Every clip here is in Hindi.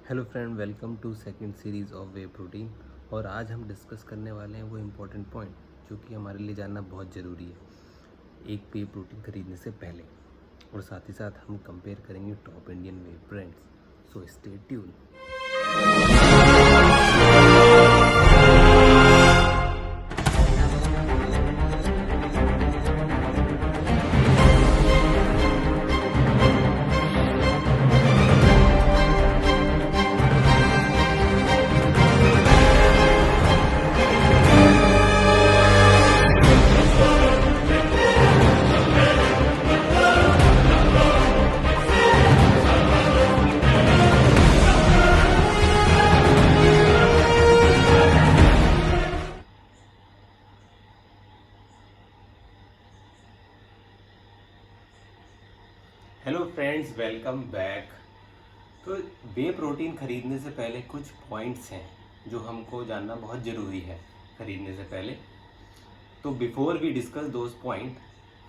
Hello friend, welcome to second series of whey protein. और आज हम डिस्कस करने वाले हैं वो इम्पोर्टेंट पॉइंट जो कि हमारे लिए जानना बहुत ज़रूरी है एक वे प्रोटीन खरीदने से पहले। और साथ ही साथ हम कंपेयर करेंगे top Indian way brands. So stay tune. Hello friends, welcome back. तो वे प्रोटीन खरीदने से पहले कुछ पॉइंट्स हैं जो हमको जानना बहुत ज़रूरी है खरीदने से पहले। तो before we discuss those point,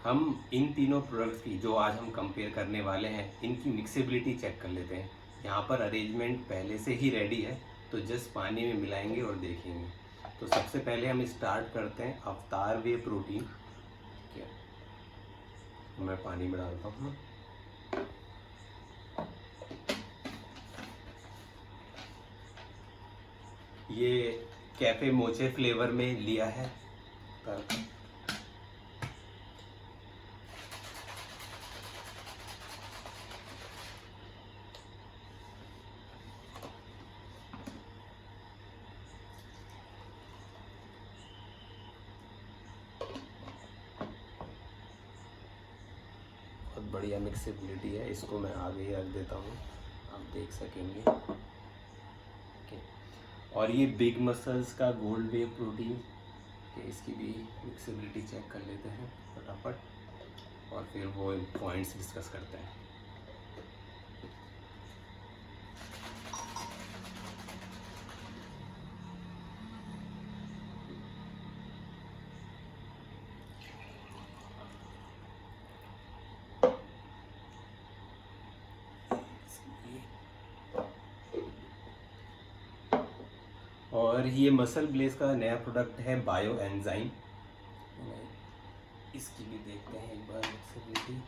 हम इन तीनों प्रोडक्ट्स की जो आज हम कंपेयर करने वाले हैं इनकी मिक्सेबिलिटी चेक कर लेते हैं। यहाँ पर अरेंजमेंट पहले से ही रेडी है, तो जस्ट पानी में मिलाएंगे और देखेंगे। तो सबसे पहले हम स्टार्ट करते हैं अवतार वे प्रोटीन। मैं पानी में डालता हूँ। ये कैफे मोचे फ्लेवर में लिया है। बहुत बढ़िया मिक्सेबिलिटी है, इसको मैं आगे ही रख देता हूँ, आप देख सकेंगे। ओके, और ये बिग मसल्स का गोल्ड वे प्रोटीन, इसकी भी मिक्सेबिलिटी चेक कर लेते हैं फटाफट और फिर वो पॉइंट्स डिस्कस करते हैं। और ये मसल ब्लेस का नया प्रोडक्ट है बायो एंजाइम। इसकी भी देखते हैं एक बार मिक्सेबिलिटी।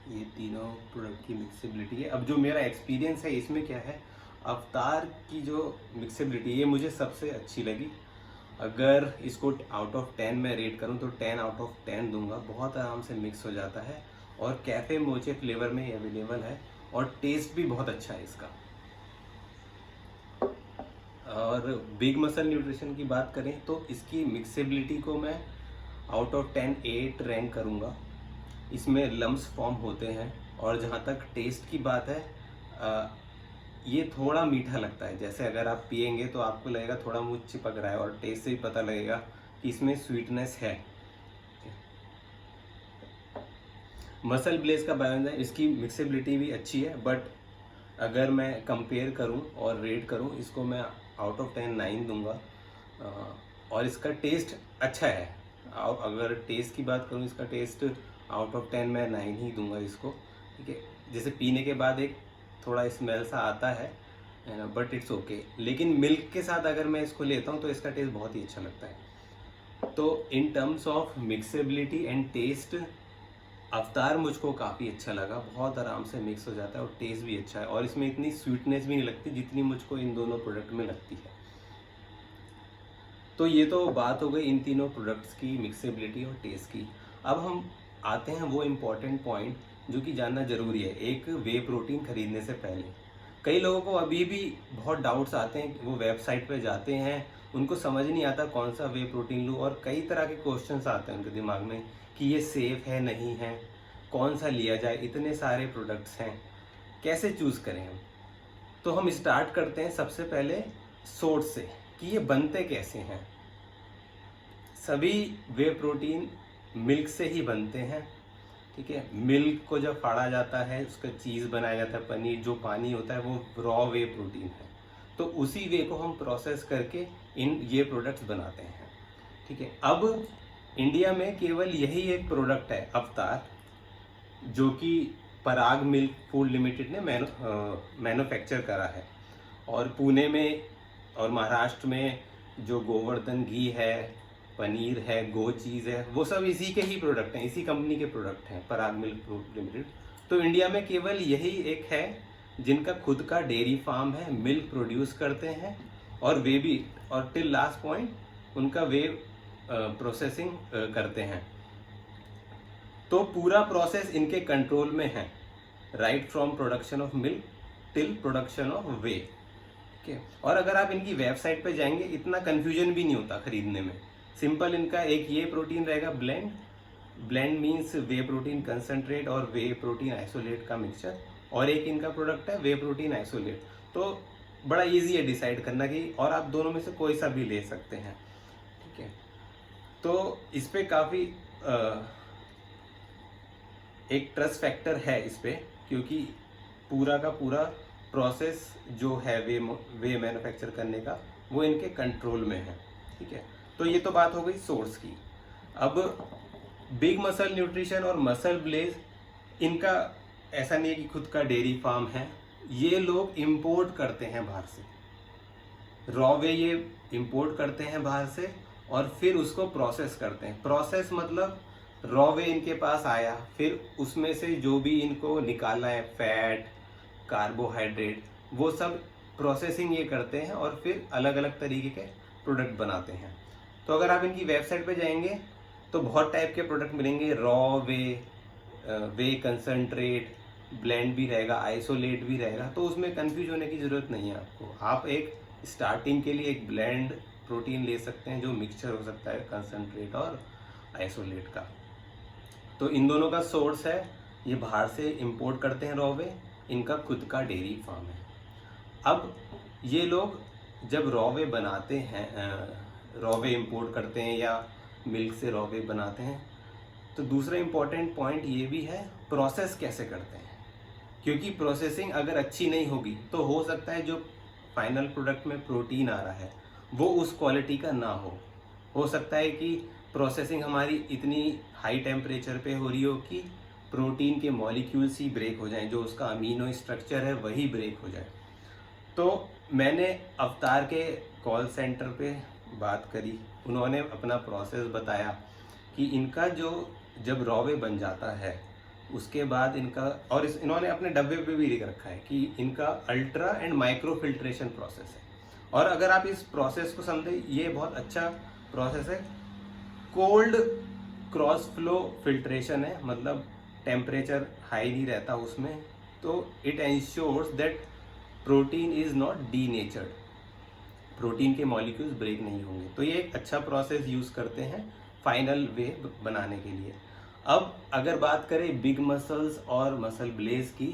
ये तीनों प्रोडक्ट की मिक्सेबिलिटी है। अब जो मेरा एक्सपीरियंस है इसमें क्या है, अवतार की जो मिक्सेबिलिटी ये मुझे सबसे अच्छी लगी। अगर इसको आउट ऑफ 10 मैं रेट करूं तो 10 आउट ऑफ 10 दूंगा। बहुत आराम से मिक्स हो जाता है और कैफे मोचे फ्लेवर में अवेलेबल है और टेस्ट भी बहुत अच्छा है इसका। और बिग मसल न्यूट्रिशन की बात करें तो इसकी मिक्सेबिलिटी को मैं आउट ऑफ 10 8 रैंक करूँगा। इसमें लम्स फॉर्म होते हैं और जहाँ तक टेस्ट की बात है, ये थोड़ा मीठा लगता है। जैसे अगर आप पियेंगे तो आपको लगेगा थोड़ा मुँह चिपक रहा है और टेस्ट से भी पता लगेगा कि इसमें स्वीटनेस है। मसल ब्लेस का बायोएंजाइम, इसकी मिक्सेबिलिटी भी अच्छी है, बट अगर मैं कंपेयर करूं और रेट करूं इसको मैं आउट ऑफ 10 9 दूंगा। और इसका टेस्ट अच्छा है। अगर टेस्ट की बात करूं, इसका टेस्ट आउट ऑफ 10 मैं 9 ही दूंगा इसको। ठीक है, जैसे पीने के बाद एक थोड़ा स्मेल सा आता है ना, बट इट्स ओके। लेकिन मिल्क के साथ अगर मैं इसको लेता हूँ तो इसका टेस्ट बहुत ही अच्छा लगता है। तो in terms of mixability and taste, अवतार मुझको काफ़ी अच्छा लगा। बहुत आराम से मिक्स हो जाता है और टेस्ट भी अच्छा है और इसमें इतनी स्वीटनेस भी नहीं लगती जितनी मुझको इन दोनों प्रोडक्ट में लगती है। तो ये तो बात हो गई इन तीनों प्रोडक्ट्स की मिक्सेबिलिटी और टेस्ट की। अब हम आते हैं वो इम्पॉर्टेंट पॉइंट जो कि जानना ज़रूरी है एक वे प्रोटीन खरीदने से पहले। कई लोगों को अभी भी बहुत डाउट्स आते हैं, वो वेबसाइट पे जाते हैं, उनको समझ नहीं आता कौन सा वे प्रोटीन लूँ और कई तरह के क्वेश्चंस आते हैं उनके दिमाग में कि ये सेफ़ है नहीं है। कौन सा लिया जाए, इतने सारे प्रोडक्ट्स हैं, कैसे चूज़ करें हम। तो हम स्टार्ट करते हैं सबसे पहले सोर्स से कि ये बनते कैसे हैं। सभी वे प्रोटीन मिल्क से ही बनते हैं, ठीक है। मिल्क को जब फाड़ा जाता है, उसका चीज़ बनाया जाता है, पनीर, जो पानी होता है वो रॉ वे प्रोटीन है। तो उसी वे को हम प्रोसेस करके ये प्रोडक्ट्स बनाते हैं, ठीक है। अब इंडिया में केवल यही एक प्रोडक्ट है अवतार, जो कि पराग मिल्क फूड लिमिटेड ने मैन्युफैक्चर करा है। और पुणे में और महाराष्ट्र में जो गोवर्धन घी है, पनीर है, गो चीज़ है, वो सब इसी के ही प्रोडक्ट हैं, इसी कंपनी के प्रोडक्ट हैं, पराग मिल्क फूड लिमिटेड। तो इंडिया में केवल यही एक है जिनका खुद का डेयरी फार्म है, मिल्क प्रोड्यूस करते हैं, और वे भी, और टिल लास्ट पॉइंट उनका वे प्रोसेसिंग करते हैं। तो पूरा प्रोसेस इनके कंट्रोल में है, right from production of milk till production of वे, ठीक है। और अगर आप इनकी वेबसाइट पे जाएंगे, इतना कंफ्यूजन भी नहीं होता खरीदने में। सिंपल इनका एक ये प्रोटीन रहेगा, ब्लेंड मीन्स वे प्रोटीन कंसंट्रेट और वे प्रोटीन आइसोलेट का मिक्सचर, और एक इनका प्रोडक्ट है वे प्रोटीन आइसोलेट। तो बड़ा इजी है डिसाइड करना कि, और आप दोनों में से कोई सा भी ले सकते हैं, ठीक है। तो इस पे काफ़ी एक ट्रस्ट फैक्टर है इस पे, क्योंकि पूरा का पूरा प्रोसेस जो है वे मैन्युफैक्चर करने का, वो इनके कंट्रोल में है, ठीक है। तो ये तो बात हो गई सोर्स की। अब बिग मसल न्यूट्रिशन और मसल ब्लेज, इनका ऐसा नहीं है कि खुद का डेयरी फार्म है, ये लोग इंपोर्ट करते हैं बाहर से। रॉ वे ये इंपोर्ट करते हैं बाहर से, और फिर उसको प्रोसेस करते हैं। प्रोसेस मतलब रॉ वे इनके पास आया, फिर उसमें से जो भी इनको निकालना है, फैट, कार्बोहाइड्रेट, वो सब प्रोसेसिंग ये करते हैं, और फिर अलग अलग तरीके के प्रोडक्ट बनाते हैं। तो अगर आप इनकी वेबसाइट पे जाएंगे तो बहुत टाइप के प्रोडक्ट मिलेंगे, रॉ वे कंसंट्रेट, ब्लेंड भी रहेगा, आइसोलेट भी रहेगा। तो उसमें कंफ्यूज होने की ज़रूरत नहीं है आपको। आप एक स्टार्टिंग के लिए एक ब्लेंड प्रोटीन ले सकते हैं, जो मिक्सचर हो सकता है कंसंट्रेट और आइसोलेट का। तो इन दोनों का सोर्स है, ये बाहर से इंपोर्ट करते हैं रॉ वे, इनका खुद का डेयरी फार्म है। अब ये लोग जब रॉ वे बनाते हैं, रॉ वे इंपोर्ट करते हैं या मिल्क से रॉ वे बनाते हैं, तो दूसरा इम्पॉर्टेंट पॉइंट ये भी है, प्रोसेस कैसे करते हैं। क्योंकि प्रोसेसिंग अगर अच्छी नहीं होगी तो हो सकता है जो फाइनल प्रोडक्ट में प्रोटीन आ रहा है वो उस क्वालिटी का ना हो सकता है कि प्रोसेसिंग हमारी इतनी हाई टेम्परेचर पे हो रही हो कि प्रोटीन के मॉलिक्यूल्स ही ब्रेक हो जाएं, जो उसका अमीनो स्ट्रक्चर है वही ब्रेक हो जाए। तो मैंने अवतार के कॉल सेंटर पे बात करी, उन्होंने अपना प्रोसेस बताया कि इनका जो जब रॉ वे बन जाता है उसके बाद इनका, और इन्होंने अपने डब्बे पे भी लिख रखा है कि इनका ultra and micro filtration process है। और अगर आप इस प्रोसेस को समझे, ये बहुत अच्छा प्रोसेस है। कोल्ड क्रॉस फ्लो फिल्ट्रेशन है, मतलब टेम्परेचर हाई नहीं रहता उसमें, तो it ensures that protein is not denatured, protein के मॉलिक्यूल्स ब्रेक नहीं होंगे। तो ये एक अच्छा प्रोसेस यूज़ करते हैं फाइनल वे बनाने के लिए। अब अगर बात करें बिग मसल्स और मसल ब्लेज की,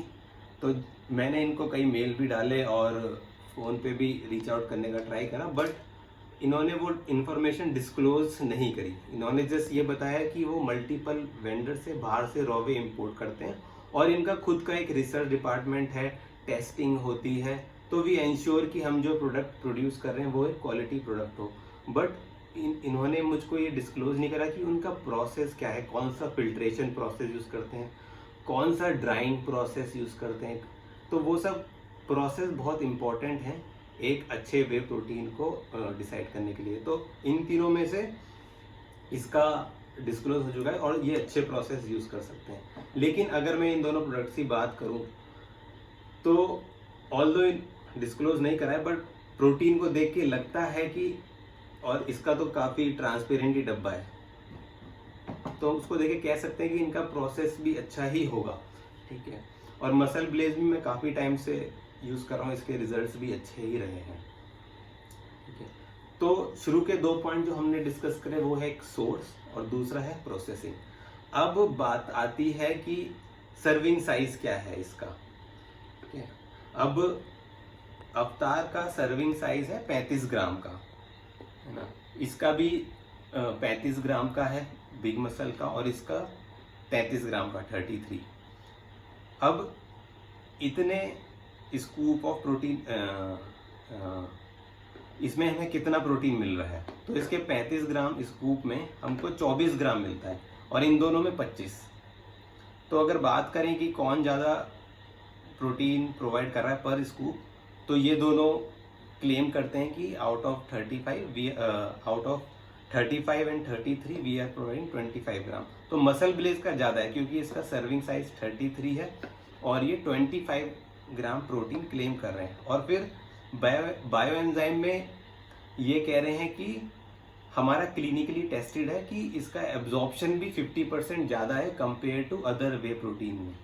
तो मैंने इनको कई मेल भी डाले और फ़ोन पे भी रीच आउट करने का ट्राई करा, बट इन्होंने वो इन्फॉर्मेशन डिस्क्लोज नहीं करी। इन्होंने जस्ट ये बताया कि वो मल्टीपल वेंडर से बाहर से रॉ वे इम्पोर्ट करते हैं, और इनका खुद का एक रिसर्च डिपार्टमेंट है, टेस्टिंग होती है, तो वी एंश्योर कि हम जो प्रोडक्ट प्रोड्यूस कर रहे हैं वो एक क्वालिटी प्रोडक्ट हो। बट इन्होंने मुझको ये डिस्क्लोज नहीं करा कि उनका प्रोसेस क्या है, कौन सा फिल्ट्रेशन प्रोसेस यूज़ करते हैं, कौन सा ड्राइंग प्रोसेस यूज़ करते हैं। तो वो सब प्रोसेस बहुत इंपॉर्टेंट हैं एक अच्छे वे प्रोटीन को डिसाइड करने के लिए। तो इन तीनों में से इसका डिस्क्लोज हो चुका है और ये अच्छे प्रोसेस यूज़ कर सकते हैं। लेकिन अगर मैं इन दोनों प्रोडक्ट्स की बात करूं तो ऑल्दो डिस्क्लोज नहीं करा है, बट प्रोटीन को देख के लगता है कि, और इसका तो काफ़ी ट्रांसपेरेंट ही डब्बा है, तो उसको देख के कह सकते हैं कि इनका प्रोसेस भी अच्छा ही होगा, ठीक है। और मसल ब्लेज भी मैं काफ़ी टाइम से यूज़ कर रहा हूँ, इसके रिजल्ट्स भी अच्छे ही रहे हैं, ठीक है। तो शुरू के 2 पॉइंट जो हमने डिस्कस करे वो है एक सोर्स और दूसरा है प्रोसेसिंग। अब बात आती है कि सर्विंग साइज क्या है इसका। ठीक है, अब अवतार का सर्विंग साइज है 35 ग्राम का, है ना। इसका भी 35 ग्राम का है बिग मसल का, और इसका 33 ग्राम का 33। अब इतने स्कूप ऑफ प्रोटीन, इसमें हमें कितना प्रोटीन मिल रहा है, तो इसके 35 ग्राम स्कूप में हमको 24 ग्राम मिलता है और इन दोनों में 25। तो अगर बात करें कि कौन ज़्यादा प्रोटीन प्रोवाइड कर रहा है पर स्कूप, तो ये दोनों क्लेम करते हैं कि out of 35 and 33 we are providing 25 gram. तो मसल ब्लेज का ज़्यादा है क्योंकि इसका सर्विंग साइज 33 है और ये 25 ग्राम प्रोटीन क्लेम कर रहे हैं। और फिर बायो एंजाइम में ये कह रहे हैं कि हमारा क्लिनिकली टेस्टेड है कि इसका एब्जॉर्प्शन भी 50% ज़्यादा है compare to other whey protein में।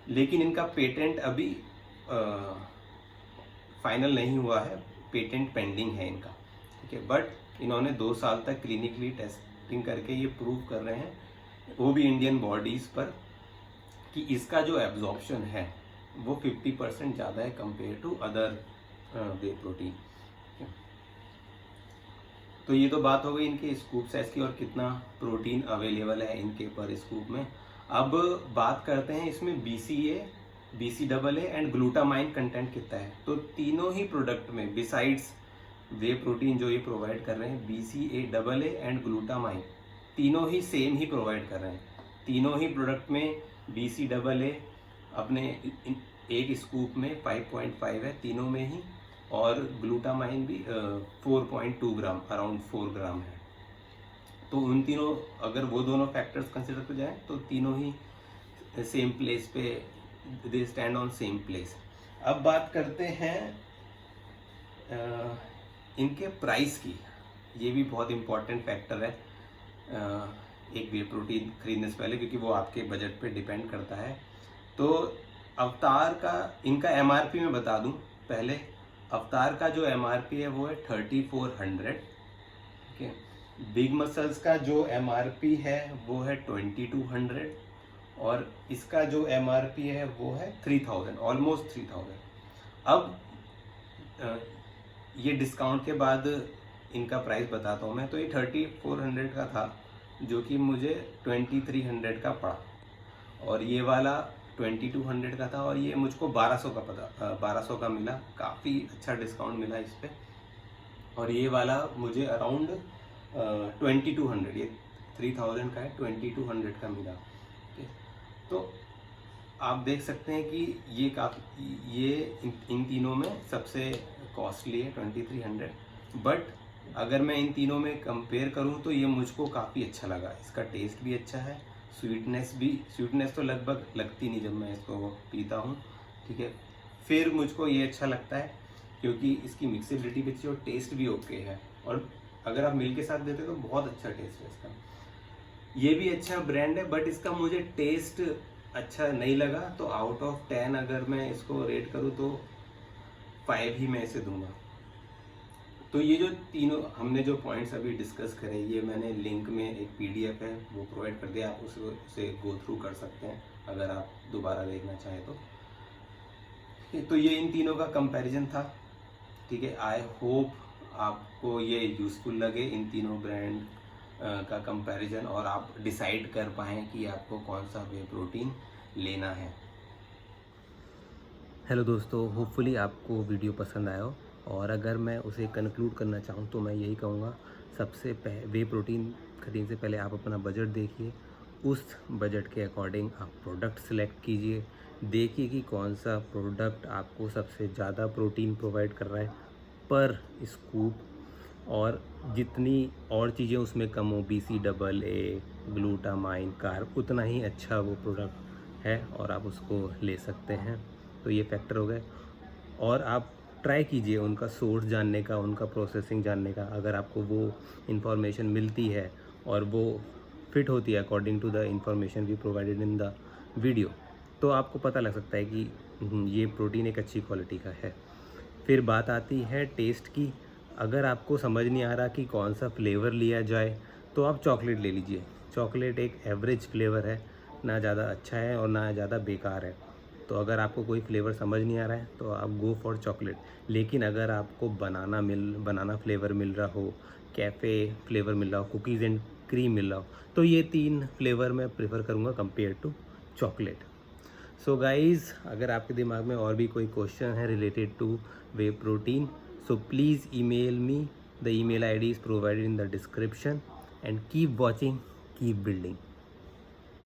लेकिन इनका पेटेंट अभी फाइनल नहीं हुआ है, पेटेंट पेंडिंग है इनका। ठीक है, बट इन्होंने 2 साल तक क्लिनिकली टेस्टिंग करके ये प्रूव कर रहे हैं, वो भी इंडियन बॉडीज़ पर, कि इसका जो एब्जॉर्प्शन है वो 50% ज़्यादा है compare to other whey protein. तो ये तो बात हो गई इनके स्कूप साइज की और कितना प्रोटीन अवेलेबल है इनके पर स्कूप में। अब बात करते हैं इसमें BCA, BCAA and glutamine content कितना है। तो तीनों ही प्रोडक्ट में बिसाइड्स वे प्रोटीन जो ये प्रोवाइड कर रहे हैं, BCAA एंड ग्लूटामाइन तीनों ही सेम ही प्रोवाइड कर रहे हैं। तीनों ही प्रोडक्ट में BCAA अपने एक स्कूप में 5.5 है तीनों में ही, और ग्लूटामाइन भी 4.2 ग्राम, अराउंड 4 ग्राम है। तो उन तीनों, अगर वो दोनों फैक्टर्स कंसिडर कर जाए तो तीनों ही सेम प्लेस पे, they stand on same place. अब बात करते हैं इनके प्राइस की। ये भी बहुत इम्पॉर्टेंट फैक्टर है एक वे प्रोटीन खरीदने से पहले, क्योंकि वो आपके बजट पे डिपेंड करता है। तो अवतार का, इनका MRP मैं बता दूं पहले। अवतार का जो MRP है वो है 3400। ठीक है, बिग मसल्स का जो MRP है वो है 2200, और इसका जो MRP है वो है 3000, ऑलमोस्ट 3000। अब ये डिस्काउंट के बाद इनका प्राइस बताता हूँ मैं। तो ये 3400 का था, जो कि मुझे 2300 का पड़ा, और ये वाला 2200 का था, और ये मुझको 1200 का मिला। काफ़ी अच्छा डिस्काउंट मिला इस पर। और ये वाला मुझे अराउंड 2200, ये 3000 का है, 2200 का मिला। तो आप देख सकते हैं कि ये इन तीनों में सबसे कॉस्टली है 2300। बट अगर मैं इन तीनों में कंपेयर करूं तो ये मुझको काफ़ी अच्छा लगा। इसका टेस्ट भी अच्छा है, स्वीटनेस तो लगभग लगती नहीं जब मैं इसको पीता हूँ। ठीक है, फिर मुझको ये अच्छा लगता है क्योंकि इसकी मिक्सेबिलिटी भी अच्छी और टेस्ट भी ओके है, और अगर आप मिल्क के साथ देते तो बहुत अच्छा टेस्ट है इसका। ये भी अच्छा ब्रांड है, बट इसका मुझे टेस्ट अच्छा नहीं लगा। तो आउट ऑफ 10 अगर मैं इसको रेट करूँ तो 5 ही मैं इसे दूंगा। तो ये जो तीनों हमने जो पॉइंट्स अभी डिस्कस करे, ये मैंने लिंक में एक PDF है वो प्रोवाइड कर दिया, आप उसे गो थ्रू कर सकते हैं अगर आप दोबारा देखना चाहें तो। तो ये इन तीनों का कंपैरिजन था। ठीक है, आई होप आपको ये यूज़फुल लगे इन तीनों ब्रांड का कंपैरिजन, और आप डिसाइड कर पाएँ कि आपको कौन सा वे प्रोटीन लेना है। हेलो दोस्तों, होपफुली आपको वीडियो पसंद आया हो, और अगर मैं उसे कंक्लूड करना चाहूँ तो मैं यही कहूँगा, सबसे वे प्रोटीन खरीदने से पहले आप अपना बजट देखिए, उस बजट के अकॉर्डिंग आप प्रोडक्ट सेलेक्ट कीजिए। देखिए कि कौन सा प्रोडक्ट आपको सबसे ज़्यादा प्रोटीन प्रोवाइड कर रहा है पर स्कूप, और जितनी और चीज़ें उसमें कम हो, BCAA, ग्लूटामाइन, कार्ब, उतना ही अच्छा वो प्रोडक्ट है और आप उसको ले सकते हैं। तो ये फैक्टर हो गए, और आप ट्राई कीजिए उनका सोर्स जानने का, उनका प्रोसेसिंग जानने का। अगर आपको वो इन्फॉर्मेशन मिलती है और वो फिट होती है according to the information we provided in the video, तो आपको पता लग सकता है कि ये प्रोटीन एक अच्छी क्वालिटी का है। फिर बात आती है टेस्ट की। अगर आपको समझ नहीं आ रहा कि कौन सा फ्लेवर लिया जाए तो आप चॉकलेट ले लीजिए। चॉकलेट एक एवरेज फ्लेवर है, ना ज़्यादा अच्छा है और ना ज़्यादा बेकार है। तो अगर आपको कोई फ्लेवर समझ नहीं आ रहा है तो आप गो फॉर चॉकलेट। लेकिन अगर आपको बनाना फ्लेवर मिल रहा हो, कैफ़े फ्लेवर मिल रहा हो, कुकीज़ एंड क्रीम मिल रहा हो, तो ये 3 फ्लेवर मैं प्रेफर करूँगा compare to chocolate. So guys, अगर आपके दिमाग में और भी कोई क्वेश्चन है related to whey protein, so please email me. The email ID is provided in the description, and keep watching, keep building.